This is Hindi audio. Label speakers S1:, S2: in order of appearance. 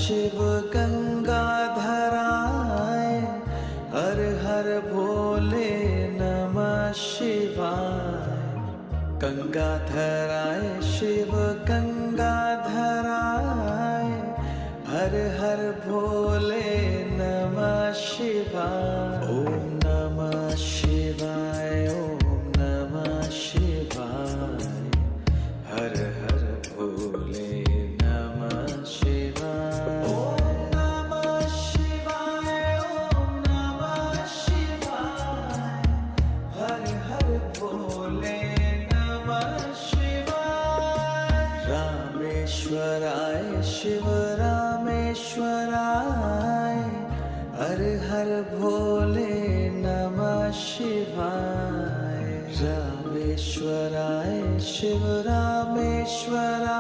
S1: शिव गंगाधराय, हर हर भोले नमः शिवाय। गंगाधराय शिव गंगाधराय, हर हर भोले नमः शिवाय। ओम नमः शिवाय, ओम नमः शिवाय, हर हर भोले नमः शिवाय। ओम नमः शिवाय, ओम नमः शिवाय, हर हर भोले नमः शिवाय। रामेश्वराय शिव रामेश्वराय, हर हर भोले नमः शिवाय। रामेश्वराय शिव रामेश्वराय,